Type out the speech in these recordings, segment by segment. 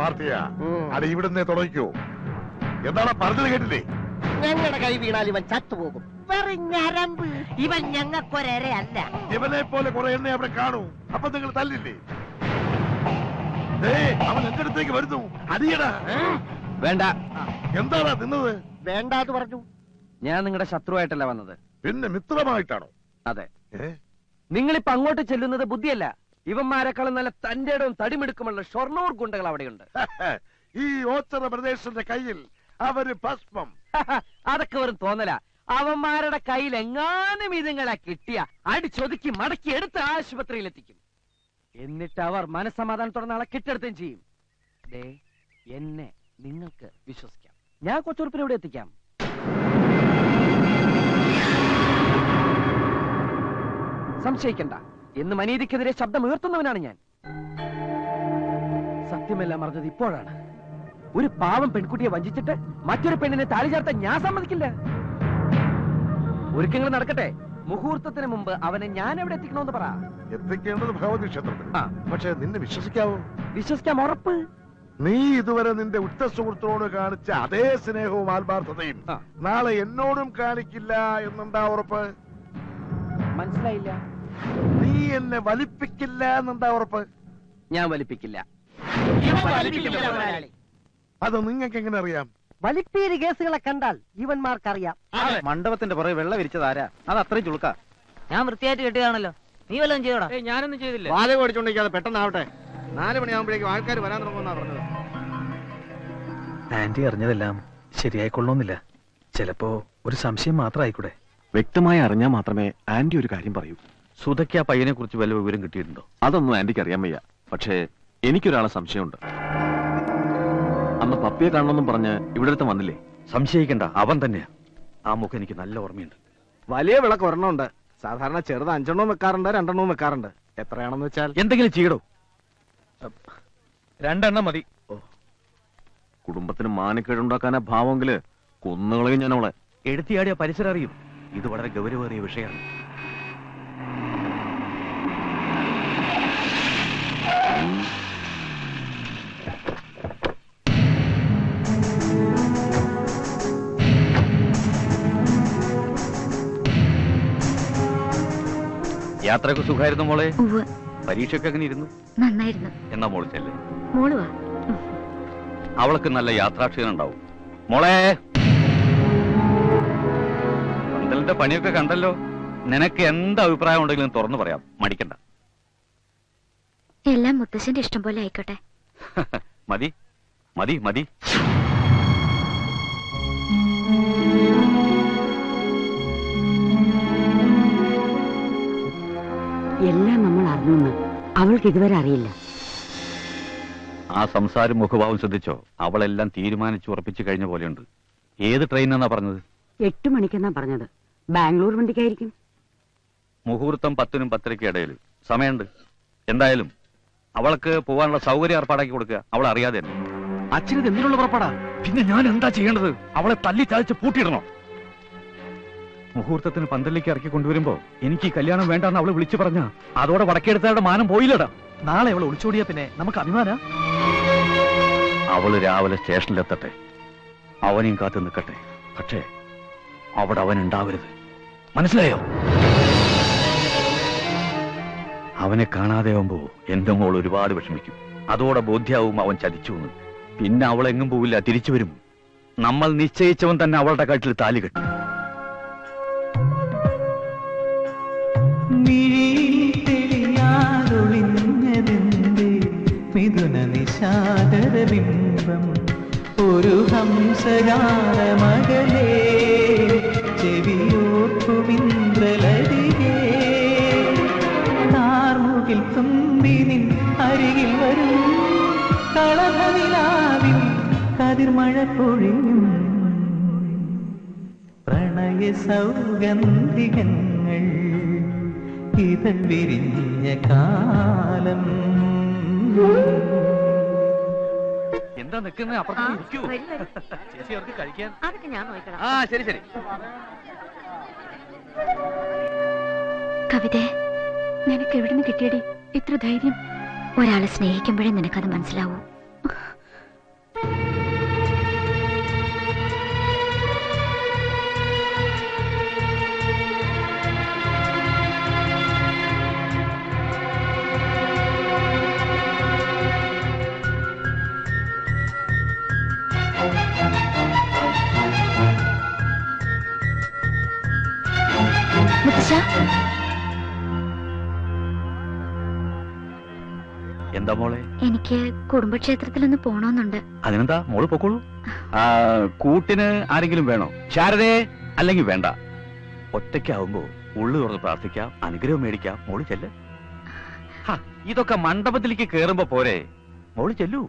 പാർട്ടിയാ. അത് ഇവിടുന്ന് തുടങ്ങിക്കോ. എന്താണ് പറഞ്ഞത് കേട്ടില്ലേ? ഞങ്ങളുടെ കൈ വീണാൽ ഇവൻ ചത്തുപോകും. ഞരമ്പ് ഇവൻ ഞങ്ങൾക്കൊരല്ല. ഇവനെ പോലെ കുറെ എണ്ണ അവിടെ കാണൂ. അപ്പൊ നിങ്ങൾ തല്ലില്ലേ? അവൻ എന്റെ അടുത്തേക്ക് വരുന്നു. അടിയടാ. വേണ്ട. എന്താണ് തിന്നത്? വേണ്ടാന്ന് പറഞ്ഞു. ഞാൻ നിങ്ങളുടെ ശത്രുവായിട്ടല്ല വന്നത്. പിന്നെ മിത്രമായിട്ടാണോ? അതെ. നിങ്ങളിപ്പോ അങ്ങോട്ട് ചെല്ലുന്നത് ബുദ്ധിയല്ല. ഇവന്മാരെക്കാളും നല്ല തന്റെടവും തടിമെടുക്കുമുള്ള ഷൊർണൂർ ഗുണ്ടകൾ അവിടെയുണ്ട്. ഈ ഓച്ചറ പ്രദേശത്തിന്റെ കയ്യിൽ അവര് ഭസ്മം. അതൊക്കെ വെറും തോന്നല. അവന്മാരുടെ കയ്യിൽ എങ്ങാനും ഇതുങ്ങളെ കിട്ടിയ അടിച്ചൊതുക്കി മടക്കി എടുത്ത് ആശുപത്രിയിൽ എത്തിക്കും. എന്നിട്ട് അവർ മനസ്സമാധാനത്തോടെ നാളെ കെട്ടെടുത്തും ചെയ്യും. എന്നെ നിങ്ങൾക്ക് വിശ്വസിക്കാം. ഞാൻ കൊച്ചുറുപ്പിനെ ഇവിടെ എത്തിക്കാം. സംശയിക്കണ്ട. എന്ന് മനീതിക്കെതിരെ ശബ്ദം ഉയർത്തുന്നവനാണ് ഞാൻ. സത്യമെല്ലാം അറിഞ്ഞത് ഇപ്പോഴാണ്. ഒരു പാവം പെൺകുട്ടിയെ വഞ്ചിച്ചിട്ട് മറ്റൊരു പെണ്ണിനെ താലി ചേർത്താൻ ഞാൻ സമ്മതിക്കില്ല. ഒരുക്കങ്ങൾ നടക്കട്ടെ. മുഹൂർത്തത്തിന് മുമ്പ് അവനെ ഞാൻ എവിടെ എത്തിക്കണമെന്ന് പറ. എത്തിക്കേണ്ടത് ഭഗവതി ക്ഷേത്രത്തിൽ. പക്ഷെ നിന്നെ വിശ്വസിക്കാവോ? വിശ്വസിക്കാം, ഉറപ്പ്. നീ ഇതുവരെ നിന്റെ ഉറ്റ സുഹൃത്തിനോട് കാണിച്ച അതേ സ്നേഹവും ആത്മാർത്ഥതയും നാളെ എന്നോടും കാണിക്കില്ല എന്നെന്താ ഉറപ്പ്? മനസ്സിലായില്ല. നീ എന്നെ വലിപ്പിക്കില്ല എന്നെന്താ ഉറപ്പ്? ഞാൻ വലിപ്പിക്കില്ല. അത് നിങ്ങൾക്ക് എങ്ങനെ അറിയാം? വലിപ്പീര് കേസുകളെ കണ്ടാൽ ഇവന്മാർക്കറിയാം. മണ്ഡപത്തിന്റെ പുറകെ വെള്ളം വിരിച്ചതാരാ? അത് അത്രയും ചുളുക്ക. ഞാൻ വൃത്തിയായിട്ട് കെട്ടിയതാണല്ലോ. നീ വല്ലതും ചെയ്യടാ. ഞാനൊന്നും ചെയ്തില്ല. വാല ഓടിച്ചോണ്ടിരിക്കാതെ പെട്ടെന്നാവട്ടെ. 4 മണിയാകുമ്പോഴേക്കും ആൾക്കാർ വരാൻ തുടങ്ങുമെന്നാ പറഞ്ഞത്. ആന്റി അറിഞ്ഞതെല്ലാം ശരിയായിക്കൊള്ളണമെന്നില്ല. ചിലപ്പോ ഒരു സംശയം മാത്രം ആയിക്കൂടെ. വ്യക്തമായി അറിഞ്ഞാൽ മാത്രമേ ആന്റി ഒരു കാര്യം പറയൂ. സുധയ്ക്ക് ആ പയ്യനെ കുറിച്ച് വല്ല വിവരം കിട്ടിയിട്ടുണ്ടോ? അതൊന്നും ആന്റിക്ക് അറിയാൻ വയ്യ. പക്ഷേ എനിക്കൊരാളെ സംശയമുണ്ട്. അന്ന് പപ്പിയെ കാണണമെന്നും പറഞ്ഞ് ഇവിടെ അടുത്ത് വന്നില്ലേ? സംശയിക്കണ്ട, അവൻ തന്നെയാ. ആ മുഖം എനിക്ക് നല്ല ഓർമ്മയുണ്ട്. വലിയ വിളക്ക് ഒരെണ്ണമുണ്ട്. സാധാരണ ചെറുത് 5 എണ്ണവും വെക്കാറുണ്ട്, 2 എണ്ണവും വെക്കാറുണ്ട്. എത്രയാണെന്ന് വെച്ചാൽ എന്തെങ്കിലും ചെയ്യടോ. 2 എണ്ണം മതി. കുടുംബത്തിന് മാനക്കേടുണ്ടാക്കാനാ ഭാവമെങ്കില് കൊന്നുകളയും ഞാൻ അവളെ. എടുത്തിയാടിയ പരിസരം അറിയും. ഇത് വളരെ ഗൗരവേറിയ വിഷയമാണ്. യാത്രയൊക്കെ സുഖമായിരുന്നു മോളെ? പരീക്ഷയൊക്കെ എങ്ങനെ ഇരുന്നു? നന്നായിരുന്നു. എന്നാ മോള് ചെല്ലേ. മോള് വാ. അവൾക്ക് നല്ല യാത്രാക്ഷീണം ഉണ്ടാവും. മോളെ, പന്തലിന്റെ പണിയൊക്കെ കണ്ടല്ലോ. നിനക്ക് എന്ത് അഭിപ്രായം ഉണ്ടെങ്കിലും തുറന്നു പറയാം, മടിക്കണ്ട. എല്ലാം മുത്തശ്ശന്റെ ഇഷ്ടം പോലെ ആയിക്കോട്ടെ. മതി മതി മതി. എല്ലാം നമ്മൾ അറിഞ്ഞു. അവൾക്ക് ഇതുവരെ അറിയില്ല. ആ സംസാരം മുഖഭാവം ശ്രദ്ധിച്ചോ? അവളെല്ലാം തീരുമാനിച്ചു ഉറപ്പിച്ചു കഴിഞ്ഞ പോലെയുണ്ട്. ഏത് ട്രെയിനാന്നാ പറഞ്ഞത്? 8 മണിക്കെന്നാ പറഞ്ഞത്. ബാംഗ്ലൂർ വണ്ടിക്കായിരിക്കും. മുഹൂർത്തം 10നും 10:30 ഇടയിൽ സമയമുണ്ട്. എന്തായാലും അവൾക്ക് പോവാനുള്ള സൗകര്യം ഏർപ്പാടാക്കി കൊടുക്കുക. അവൾ അറിയാതെ തന്നെ. അച്ഛനത് എന്തിനുള്ള പുറപ്പാടാ? പിന്നെ ഞാൻ എന്താ ചെയ്യേണ്ടത്? അവളെ തല്ലി ചാലിച്ച് പൂട്ടിയിടണോ? മുഹൂർത്തത്തിന് പന്തലിലേക്ക് ഇറക്കി കൊണ്ടുവരുമ്പോ എനിക്ക് ഈ കല്യാണം വേണ്ടെന്ന് അവള് വിളിച്ചു പറഞ്ഞ അതോടെ വടക്കെടുത്തവരുടെ മാനം പോയില്ലടാ. നാളെ അവൾ ഒളിച്ചോടിയാ പിന്നെ നമുക്ക് അഭിമാന. അവള് രാവിലെ സ്റ്റേഷനിലെത്തട്ടെ, അവനെയും കാത്തു നിൽക്കട്ടെ. പക്ഷേ അവിടെ അവൻ ഉണ്ടാവരുത്. മനസ്സിലായോ? അവനെ കാണാതെ ആവുമ്പോ എന്റെ മോൾ ഒരുപാട് വിഷമിക്കും. അതോടെ ബോധ്യാവും അവൻ ചതിച്ചു. പിന്നെ അവൾ എങ്ങും പോവില്ല, തിരിച്ചു വരും. നമ്മൾ നിശ്ചയിച്ചവൻ തന്നെ അവളുടെ കഴുത്തിൽ താലി കെട്ടും. മിഥുന നിശാദരബിംബം ഒരു ഹംസഗാനമകലേ ചെവിയോർക്കുമിന്ദ്രലതികേ കാർമുകിൽ തുമ്പിനിൻ അരികിൽ വരും കളഭനിലാവിൽ കതിർമഴ പൊഴിയും പ്രണയ സൗഗന്ധികങ്ങൾ ഇതൾ വിരിഞ്ഞ കാലം. എന്താ നിൽക്കുന്നത്? അപ്പുറത്ത് ഇരിക്കൂ. ചേച്ചി അവർക്ക് കഴിക്കാൻ. അതൊക്കെ ഞാൻ നോക്കണം. ആ ശരി ശരി. കവിതേ, നിനക്ക് എവിടുന്ന് കിട്ടിയടി ഇത്ര ധൈര്യം? ഒരാളെ സ്നേഹിക്കുമ്പോഴേ നിനക്കത് മനസ്സിലാവൂ. മുത്തശ്ശ, എന്താ മോളെ? എനിക്ക് കുടുംബക്ഷേത്രത്തിലൊന്ന് പോണോന്നുണ്ട്. അതിനെന്താ, മോള് പൊക്കോളൂ. കൂട്ടിന് ആരെങ്കിലും വേണോ? ശാരദേ, അല്ലെങ്കിൽ വേണ്ട. ഒറ്റയ്ക്കാവുമ്പോ ഉള്ളു തുറന്ന് പ്രാർത്ഥിക്കാം, അനുഗ്രഹം മേടിക്കാം. മോള് ചെല്ല്. ഇതൊക്കെ മണ്ഡപത്തിലേക്ക് കേറുമ്പോ പോരെ, മോള് ചെല്ലൂ.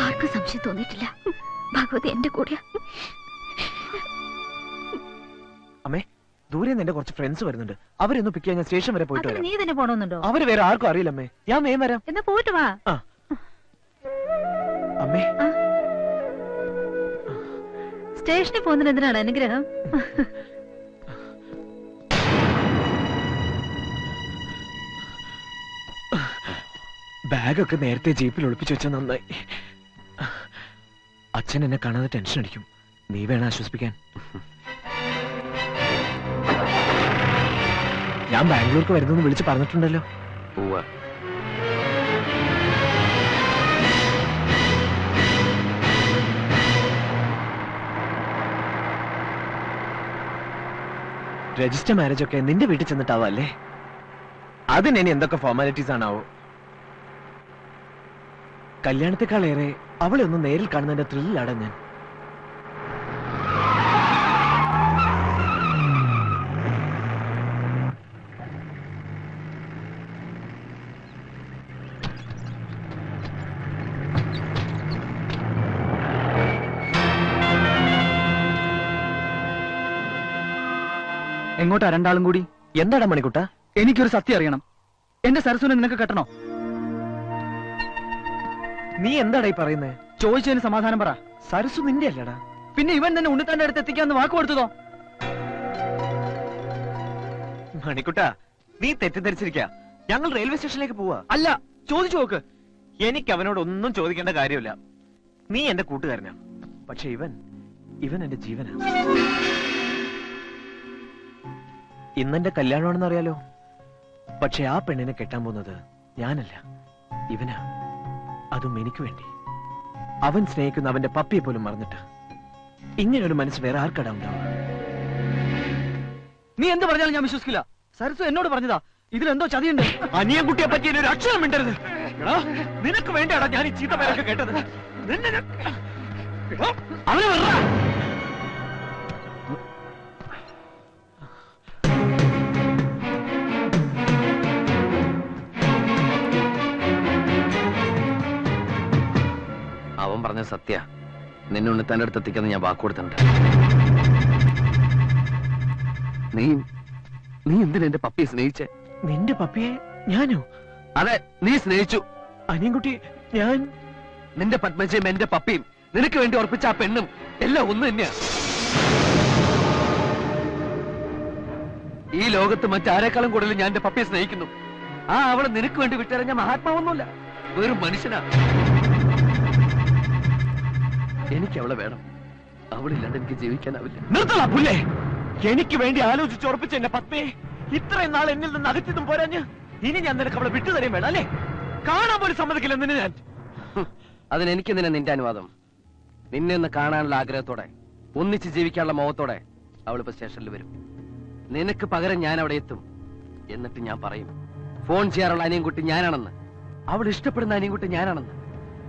ആർക്കും സംശയം തോന്നിയിട്ടില്ല. ഭഗവതി എന്റെ കൂടെയാ. അമ്മേ, ദൂരെ നിന്ന് എന്റെ കുറച്ച് ഫ്രണ്ട്സ് വരുന്നുണ്ട്. അവരൊന്ന് പിക്ക് ചെയ്യാൻ സ്റ്റേഷൻ വരെ പോയിട്ട് വരാം. നീ തന്നെ പോണോന്നുണ്ടോ? അവര് വേറെ ആർക്കും അറിയില്ലമ്മേ. ഞാൻ വേഗം വരാം. എന്നാ പോയിട്ട് വാ. അമ്മേ, സ്റ്റേഷനിൽ പോകുന്നതിന് എന്തിനാണ് അനുഗ്രഹം? ബാഗൊക്കെ നേരത്തെ ജീപ്പിൽ ഒളിപ്പിച്ചു വെച്ചാൽ നന്നായി. അച്ഛൻ എന്നെ കാണാതെ ടെൻഷൻ അടിക്കും. നീ വേണം ആശ്വസിപ്പിക്കാൻ. ഞാൻ ബാംഗ്ലൂർക്ക് വരുന്നെന്ന് വിളിച്ച് പറഞ്ഞിട്ടുണ്ടല്ലോ. രജിസ്റ്റർ മാരേജ് ഒക്കെ നിന്റെ വീട്ടിൽ ചെന്നിട്ടാവല്ലേ? അതിന് ഇനി എന്തൊക്കെ ഫോർമാലിറ്റീസ് ആണാവോ? കല്യാണത്തെക്കാളേറെ അവളെ ഒന്ന് നേരിൽ കാണുന്നതിന്റെ ത്രില്ലാണ് ഞാൻ. എങ്ങോട്ടാ രണ്ടാളും കൂടി? എന്താടാ മണിക്കുട്ട? എനിക്കൊരു സത്യം അറിയണം. എന്റെ സരസുനെ നിനക്ക് കെട്ടണോ? നീ എന്താടാ ഈ പറയുന്നേ? ചോദിച്ചതിന് സമാധാനം പറ. സരസു നിന്റെ അല്ലടാ. പിന്നെ ഇവൻ തന്നെ ഉണ്ണിത്താന്റെ അടുത്ത് എത്തിക്കാന്ന് വാക്ക് കൊടുത്തതോ? മണിക്കുട്ട, നീ തെറ്റിദ്ധരിച്ചിരിക്ക. ഞങ്ങൾ റെയിൽവേ സ്റ്റേഷനിലേക്ക് പോവാ. അല്ല, ചോദിച്ചു നോക്ക്. എനിക്ക് അവനോട് ഒന്നും ചോദിക്കേണ്ട കാര്യമില്ല. നീ എന്റെ കൂട്ടുകാരനാ. പക്ഷെ ഇവൻ എന്റെ ജീവനാ. ഇന്നെന്റെ കല്യാണമാണെന്ന് അറിയാലോ. പക്ഷെ ആ പെണ്ണിനെ കെട്ടാൻ പോകുന്നത് ഞാനല്ല, ഇവനാ. അതും എനിക്ക് വേണ്ടി. അവൻ സ്നേഹിക്കുന്ന അവന്റെ പപ്പിയെ പോലും മറന്നിട്ട്. ഇങ്ങനൊരു മനസ്സ് വേറെ ആർക്കടാ ഉണ്ടാവുക? നീ എന്ത് പറഞ്ഞാലും ഞാൻ വിശ്വസിക്കില്ല. സരസു എന്നോട് പറഞ്ഞതാ. ഇതിലെന്തോ ചതിയുണ്ട്. അനിയൻകുട്ടിയെ പറ്റി ഒരു അക്ഷരം മിണ്ടരുത്. നിനക്ക് വേണ്ടിയാടാ ഞാൻ ഈ ചീത്ത പേരൊക്കെ കേട്ടത്. അവനെ വെറുതെ അവൻ പറഞ്ഞ സത്യ. നിന്നെ ഉണ്ണിത്താന്റെ അടുത്ത് എത്തിക്കാന്ന് ഞാൻ വാക്ക് കൊടുത്തിട്ടുണ്ട്. നീ എന്തിനാ എന്റെ പപ്പിയെ സ്നേഹിച്ചേ? നിന്റെ പപ്പിയെ ഞാനോ? അതെ, നീ സ്നേഹിച്ചു. അനിയൻകുട്ടി, ഞാൻ നിന്റെ പത്മജയും എന്റെ പപ്പിയും നിനക്ക് വേണ്ടി ഉറപ്പിച്ച ആ പെണ്ണും എല്ലാം ഒന്ന് തന്നെയാ. ഈ ലോകത്ത് മറ്റാരെക്കാളും കൂടുതൽ ഞാൻ എന്റെ പപ്പിയെ സ്നേഹിക്കുന്നു. അവളെ നിനക്ക് വേണ്ടി വിട്ടെറിഞ്ഞ മഹാത്മാവൊന്നുമില്ല, വെറും മനുഷ്യനാ. എനിക്ക് അവളെ വേണം. അവളില്ലാണ്ട് എനിക്ക് ജീവിക്കാനാവില്ല. നിർത്തല പുല്ലേ. എനിക്ക് വേണ്ടി ആലോചിച്ച് ഉറപ്പിച്ച എന്റെ പത്മയെ ഇത്രയും നാൾ എന്നിൽ നിന്ന് അകറ്റിയതും പോരാഞ്ഞ് ഇനി ഞാൻ നിനക്ക് അവളെ വിട്ടു തരെയും വേണം അല്ലേ? കാണാൻ പോലും സമ്മതിക്കില്ല നിന്നെ ഞാൻ. അതിനെനിക്ക് നിന്റെ അനുവാദം. നിന്നെ ഒന്ന് കാണാനുള്ള ആഗ്രഹത്തോടെ, ഒന്നിച്ച് ജീവിക്കാനുള്ള മോഹത്തോടെ അവളിപ്പോ സ്റ്റേഷനിൽ വരും. നിനക്ക് പകരം ഞാൻ അവിടെ എത്തും. എന്നിട്ട് ഞാൻ പറയും, ഫോൺ ചെയ്യാറുള്ള അനിയൻകുട്ടി ഞാനാണെന്ന്, അവൾ ഇഷ്ടപ്പെടുന്ന അനിയൻകുട്ടി ഞാനാണെന്ന്.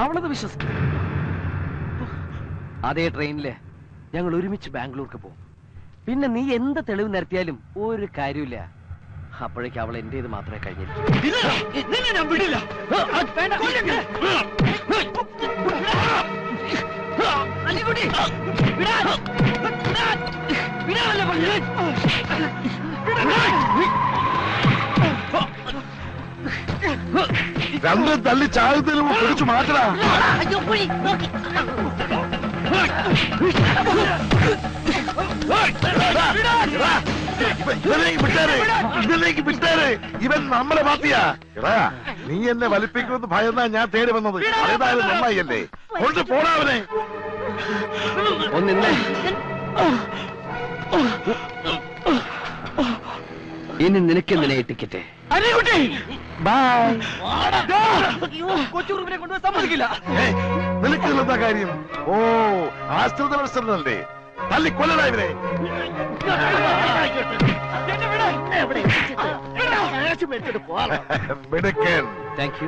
അവളത് വിശ്വസിക്കും. അതേ ട്രെയിനില് ഞങ്ങൾ ഒരുമിച്ച് ബാംഗ്ലൂർക്ക് പോകും. പിന്നെ നീ എന്ത് തെളിവ് നിരത്തിയാലും ഒരു കാര്യമില്ല. അപ്പോഴേക്കും അവൾ എന്റേത് മാത്രമേ കഴിഞ്ഞിരിക്കൂ. രണ്ടും തല്ലി ചാകുന്നതിന് മുമ്പ് പിടിച്ചു മാറ്റടാ. അയ്യോ കുഴി നോക്കി ഇവനിലേക്ക് വിട്ടേര്. ഇവൻ നമ്മളെ പാർട്ടിയാ. എടാ നീ എന്നെ വലിപ്പിക്കുമെന്ന് ഭയന്നാ ഞാൻ തേടി വന്നത്. അതേതായാലും നന്നായില്ലേ. കൊണ്ട് പോടാവനെ. ഒന്നിന്നെ ഇനി നിനക്കെന്തിനാ ടിക്കറ്റ്? കൊച്ചുറുപ്പിനെ കൊണ്ടുപോയി സമ്മതിക്കില്ല. നിനക്ക് എന്താ കാര്യം? ഓ ആശ്രിത മത്സരമല്ലേ? തല്ലി കൊല്ലടാ ഇവരെ. മിടുക്കൻ. Thank you.